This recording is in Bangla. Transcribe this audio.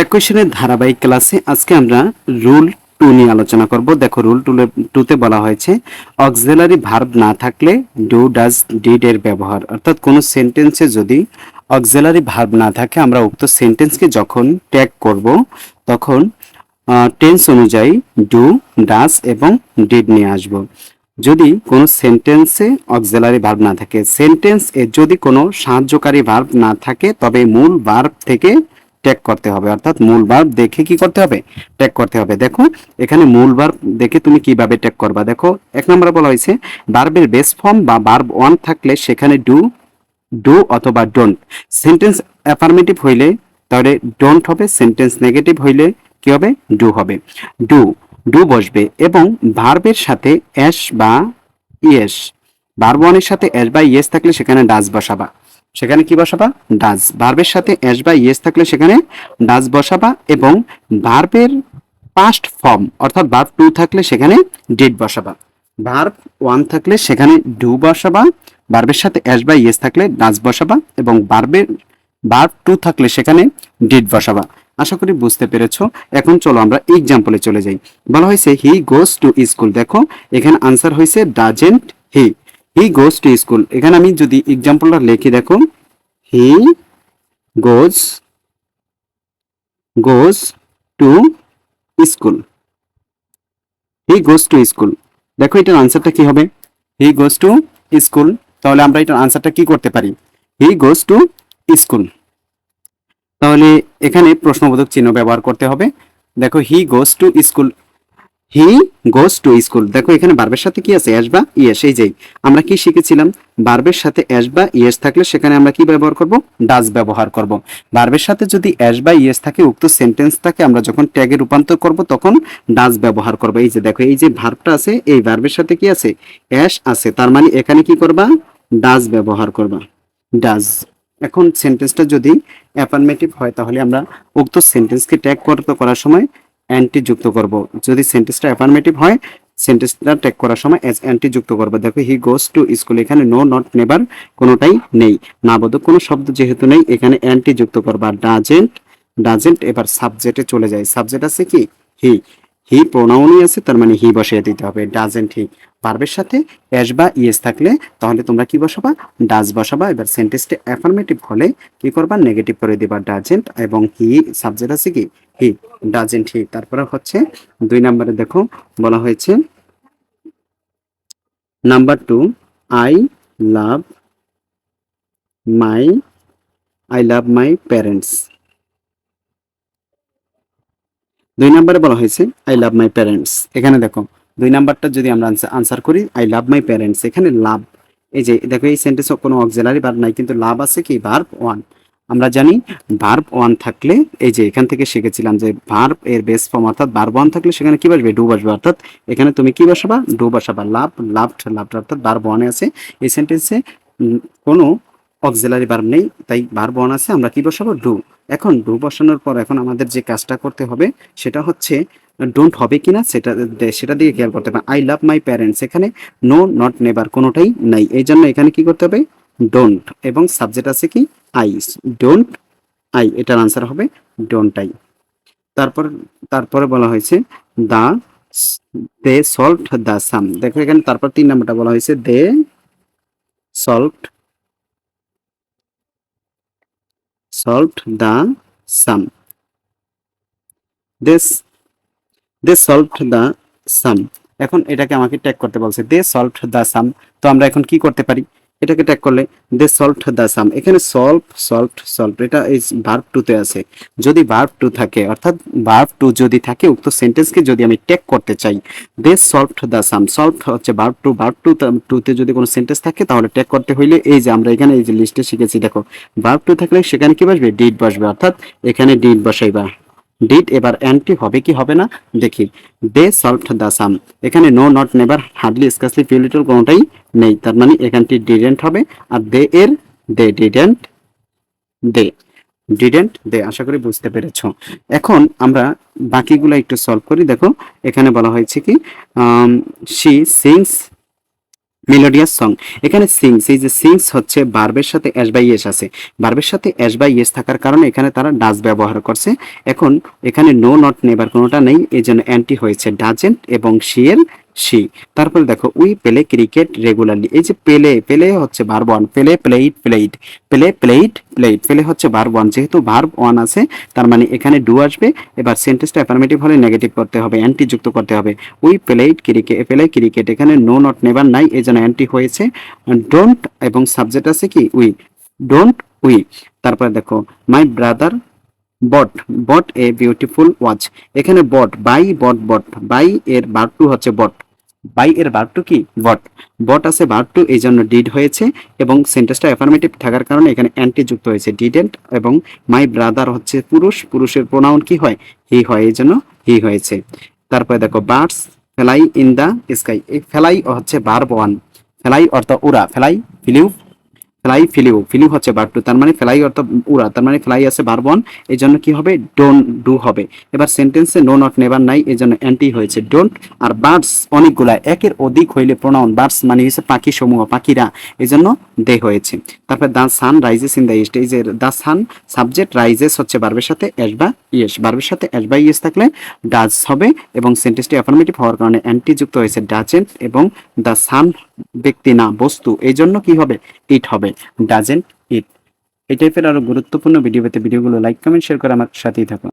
টেক কোয়েশ্চেনের ধারাবাহিক ক্লাসে আজকে আমরা রুল 2 নিয়ে আলোচনা করব। দেখো রুল 2 তে বলা হয়েছে অক্সিলারি ভার্ব না থাকলে ডু ডাজ ডিড এর ব্যবহার, অর্থাৎ কোনো সেন্টেন্সে যদি অক্সিলারি ভার্ব না থাকে আমরা উক্ত সেন্টেন্সকে যখন ট্যাগ করব তখন টেন্স অনুযায়ী ডু, ডাজ এবং ডিড নিয়ে আসব। যদি কোনো সেন্টেন্সে অক্সিলারি ভার্ব না থাকে, সেন্টেন্স এর যদি কোনো সাহায্যকারী ভার্ব না থাকে তবে মূল ভার্ব থেকে ট্যাগ করতে হবে, অর্থাৎ মূল ভার্ব দেখে কি করতে হবে, ট্যাগ করতে হবে। দেখো এখানে মূল ভার্ব দেখে তুমি কিভাবে ট্যাগ করবা। দেখো এক নম্বরে বলা হয়েছে ভার্বের বেস ফর্ম বা ভার্ব ওয়ান থাকলে সেখানে ডু, ডু অথবা ডোন্ট। সেন্টেন্স অ্যাফার্মেটিভ হইলে তাহলে ডোন্ট হবে, সেন্টেন্স নেগেটিভ হইলে কি হবে, ডু হবে। ডু ডু বসবে এবং ভার্বের সাথে এস বা ইয়েস, ভার্ব ওয়ানের সাথে এস বা ইয়েস থাকলে সেখানে ডাজ বসাবা। সেখানে কি বসাবা, ডাজ। ভার্বের সাথে এস বা ইয়েস থাকলে সেখানে ডাজ বসাবা এবং ভার্বের পাস্ট ফর্ম অর্থাৎ ভার্ব টু থাকলে সেখানে ডিড বসাবা। ভার্ব ওয়ান থাকলে সেখানে ডু বসাবা, ভার্বের সাথে এস বা ইয়েস থাকলে ডাজ বসাবা এবং ভার্ব টু থাকলে সেখানে ডিড বসাবা। আশা করি বুঝতে পেরেছো। এখন চলো আমরা এক্সাম্পলে চলে যাই। বলা হয়েছে হি গোজ টু স্কুল। দেখো এখানে আনসার হয়েছে doesn't he. He goes to school. এখানে আমি যদি এক্সাম্পলটা লিখি, দেখো he goes goes to school. He goes to school. দেখো এটার আনসারটা কি হবে, হি গোজ টু স্কুল। তাহলে আমরা এটার আনসারটা কি করতে পারি, হি গোজ টু স্কুল। তাহলে এখানে প্রশ্নবোধক চিহ্ন ব্যবহার করতে হবে। দেখো he goes to school, he goes to school. দেখো এখানে ভার্বের সাথে কি আছে, এস বা ইয়েস। এই যে আমরা কি শিখেছিলাম, ভার্বের সাথে এস বা ইয়েস থাকলে সেখানে আমরা কি ব্যবহার করব, ডাজ ব্যবহার করব। ভার্বের সাথে যদি এস বা ইয়েস থাকে উক্ত সেন্টেন্সটাকে আমরা যখন ট্যাগে রূপান্তর করব তখন ডাজ ব্যবহার করব। এই যে দেখো এই যে ভার্বটা আছে, এই ভার্বের সাথে কি আছে, এস আছে, তার মানে এখানে কি করবা, ডাজ ব্যবহার করবা, ডাজ। এখন সেন্টেন্সটা যদি অ্যাফার্মেটিভ হয় তাহলে আমরা উক্ত সেন্টেন্সকে ট্যাগ করার সময় অ্যান্টি যুক্ত করব। যদি সেন্টেন্সটা অ্যাফার্মেটিভ হয় সেন্টেন্সটা ট্যাগ করার সময় অ্যাজ অ্যান্টি যুক্ত করব। দেখো হি গোজ টু স্কুল, এখানে নো, নট, নেভার কোনোটাই নেই, নাবোধক কোনো শব্দ যেহেতু নেই এখানে অ্যান্টি যুক্ত করবা। ডাজেন্ট, ডাজেন্ট এবার সাবজেক্টে চলে যায়। সাবজেক্ট আছে কি, হি। হি প্রোনাউনই আছে, তার মানে হি বসিয়ে দিতে হবে, ডাজেন্ট হি। ভার্বের সাথে এস বা ইয়েস থাকলে তাহলে তোমরা কি বসাবা, ডাজ বসাবা। এবার সেন্টেন্সটা অ্যাফার্মেটিভ হলে কি করবা, নেগেটিভ করে দিবা, ডাজেন্ট এবং হি সাবজেক্ট আছে কি, হি, ডাজেন্ট হি। তারপরে হচ্ছে 2 নম্বরে দেখো বলা হয়েছে number 2 I love my, I love my parents. 2 নম্বরে বলা হয়েছে আই লাভ মাই প্যারেন্টস। এখানে দেখো 2 নাম্বারটা যদি আমরা আনসার করি আই লাভ মাই প্যারেন্টস, এখানে লাভ, এই যে দেখো এই সেন্টেন্সে কোনো অক্সিলারি ভার্ব নাই কিন্তু লাভ আছে কি, ভার্ব ওয়ান। আমরা জানি ভার্ব ওয়ান থাকলে এই যে এখান থেকে শিখেছিলাম যে ভার্ব এর বেস ফর্ম অর্থাৎ ভার্ব ওয়ান থাকলে সেখানে কি বসবে, ডু বসবে, অর্থাৎ এখানে তুমি কি বসাবা, ডু বসাবা। লাভ, লাভড, লাভড অর্থাৎ ভার্ব ওয়ানে আছে। এই সেন্টেন্সে কোনো অক্সিলারি ভার্ব নেই তাই ভার্ব ওয়ান আছে, আমরা কি বসাবো, ডু। এখন ডু বসানোর পর এখন আমাদের যে কাজটা করতে হবে সেটা হচ্ছে ডোন্ট হবে কিনা সেটা দিয়ে খেয়াল করতে হবে। আই লাভ মাই প্যারেন্টস, এখানে নো, নট, নেভার কোনোটাই নাই, এই জন্য এখানে কি করতে হবে, ডোন্ট এবং সাবজেক্ট আছে কি, আই, ডোন্ট আই, এটার আনসার হবে ডোন্ট আই। তারপর তারপরে বলা হয়েছে দা, দে সলভড দ্য সাম। দেখো এখানে তারপর 3 নম্বরটা বলা হয়েছে they solved the sum. They solved the sum. এখন এটাকে আমাকে ট্যাগ করতে বলছে, দে সলভড দ্য সাম। তো আমরা এখন কি করতে পারি, এটাকে ট্যাগ করলে দে সলভড দ্য সাম। এখানে সলভ এটা এই ভার্ব টু তে আছে। যদি ভার্ব টু থাকে অর্থাৎ ভার্ব টু যদি থাকে উক্ত সেন্টেন্সকে যদি আমি ট্যাগ করতে চাই, দে সলভড দ্য সাম, সলভ হচ্ছে ভার্ব টু, ভার্ব টু তে যদি কোনো সেন্টেন্স থাকে তাহলে ট্যাগ করতে হইলে এই যে আমরা এখানে এই যে লিস্টে শিখেছি দেখো ভার্ব টু থাকলে সেখানে কি বসবে, ডিড বসবে, অর্থাৎ এখানে ডিড বসাইবা, ডিড। এবার অ্যান্টি হবে কি হবে না দেখি, দে সলভড দ্য সাম। এখানে no, not, never, hardly, scarcely, few little কোনোটাই নেই, তার মানে এখানটি ডিডেন্ট হবে। আর দে এর দে, ডিডেন্ট দে। আশা করি বুঝতে পেরেছো। এখন আমরা বাকিগুলো একটু সলভ করি। দেখো এখানে বলা হয়েছে কি শি সিংস মেলোডিয়াস সং। এখানে সিংস, এই যে সিংস হচ্ছে ভার্বের সাথে এস বাই এস আছে, ভার্বের সাথে এস বাই এস থাকার কারণে এখানে তারা ডাজ ব্যবহার করছে। এখন এখানে নো নট নেবার কোনোটা নেই, এই জন্য অ্যান্টি হয়েছে ডাজেন্ট এবং শি এর শি। তারপরে দেখো উই প্লে ক্রিকেট রেগুলারলি, এই যে পেলে, পেলে হচ্ছে ভার্ব ওয়ান, পেলে প্লেইড প্লেইড, পেলে প্লেইড প্লেইড, পেলে হচ্ছে ভার্ব ওয়ান, যেহেতু ভার্ব ওয়ান আছে তার মানে এখানে ডু আসবে। এবার সেন্টেন্সটা অ্যাফার্মেটিভ হলে নেগেটিভ করতে হবে, অ্যান্টি যুক্ত করতে হবে। We played cricket, play cricket, এখানে নো নট নেবার নাই এই জন্য অ্যান্টি হয়েছে। ডোন্ট এবং সাবজেক্ট আছে কি উই, ডোন্ট উই। তারপরে দেখো my brother bought, bought a beautiful watch, এখানে bought buy, bought bought, buy এর ভার্ব টু হচ্ছে বট, বাই এর ভার্ব টু কি বট, বট আছে ভার্ব টু এই জন্য ডিড হয়েছে এবং সেন্টেন্সটা অ্যাফার্মেটিভ থাকার কারণে এখানে অ্যান্টি যুক্ত হয়েছে ডিডেন্ট। এবং মাই ব্রাদার হচ্ছে পুরুষ, পুরুষের প্রোনাউন কি হয় হি হয়, এই জন্য হি হয়েছে। তারপরে দেখো birds fly in the sky, এই ফ্লাই হচ্ছে ভার্ব ওয়ান, ফ্লাই অর্থ উড়া, ফ্লাই ফিলিউ, ফ্লাই ফিলিউ, ফিলিউ হচ্ছে ভার্ব টু, তার মানে ফ্লাই অর্থ উড়া, তার মানে ফ্লাই আছে ভার্ব ওয়ান এই জন্য কি হবে ডোন্ট ডু হবে। এবার সেন্টেন্সে নো নট নেভার নাই এই জন্য অ্যান্টি হয়েছে ডোন্ট। আর বার্ডস অনেকগুলা, একের অধিক হইলে প্রোনাউন, বার্ডস মানে হচ্ছে পাখি সমূহ, পাখিরা, এই জন্য দে হয়েছে। তারপর the sun rises in the east, এই যে দ্য সান সাবজেক্ট, রাইজেস হচ্ছে ভার্বের সাথে এস বা ইয়েস, ভার্বের সাথে এস বা ইয়েস থাকলে ডাজ হবে এবং সেন্টেন্সটি অ্যাফার্মেটিভ হওয়ার কারণে অ্যান্টি যুক্ত হয়েছে ডাজেন্ট। এবং দ্য সান ব্যক্তি না বস্তু এই জন্য কি হবে ইট হবে, ডাজেন্ট ইট। এই টাইপের আরো গুরুত্বপূর্ণ ভিডিও পেতে ভিডিওগুলো লাইক কমেন্ট শেয়ার করে আমার সাথেই থাকুন।